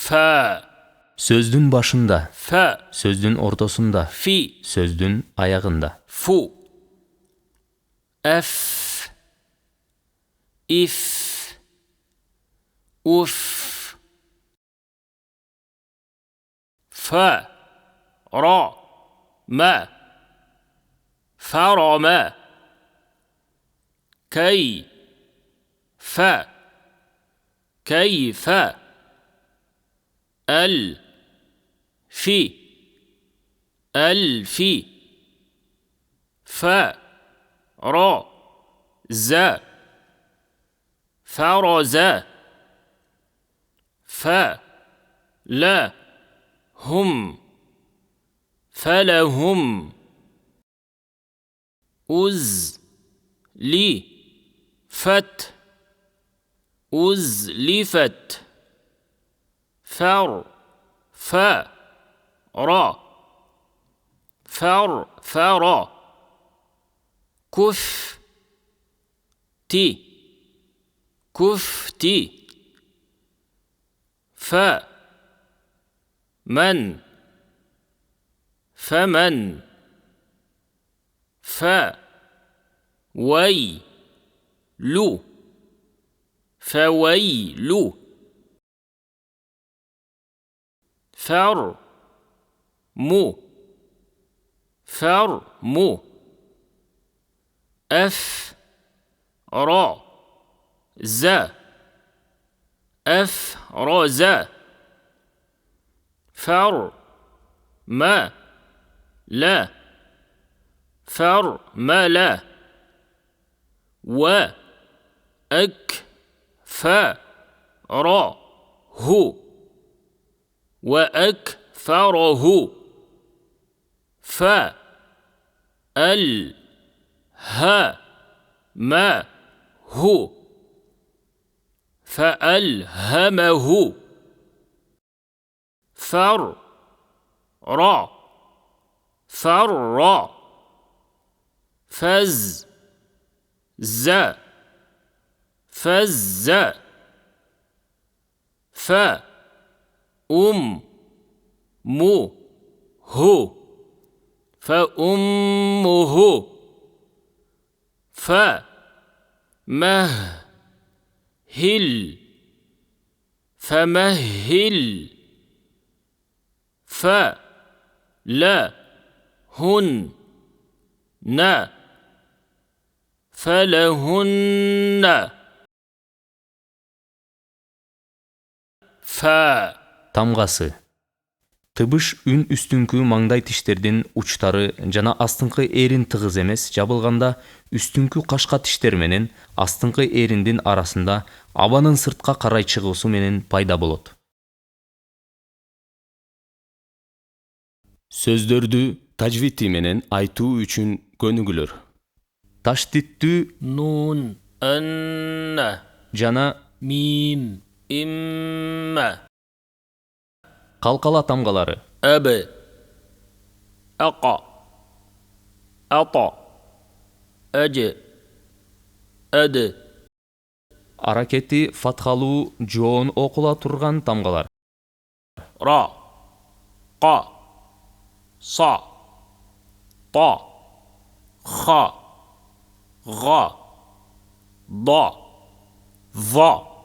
Fa. Сөздүн башында. Fa. Сөздүн ортосунда. Fi. Сөздүн аягында. Fu. F. If. Uf. Fa. Ra. Ma. Farama. Kay. Fa. كيف. في. في. فرز. لا. هم. فلهم. أزلفت. أزلفت. فرفر. كفتي. فمن. فويل. فرم. أفرز. فرمل. وأكفره. فألهمه. فر. فز. فأمه. فمهل. فلهن. Тамгасы. Тыбыш үн үстүңкү маңдай тиштердин учтары жана астыңкы эрин тыгыз эмес жабылганда үстүңкү кашка тиштер менен астыңкы эриндин арасында абанын сыртка карай чыгуусу менен пайда болот. Сөздөрдү тажвити менен айтуу үчүн көнүгүлөр. Таштиттүү Nun. Anna. жана Mim. Imma. калкала тамгалары. أب. أقى. أطى. أج. أد. Аракети фатхалуу жоон окула турган тамгалар. را. قا. صا. طا. خا. غا. ضا. ظا.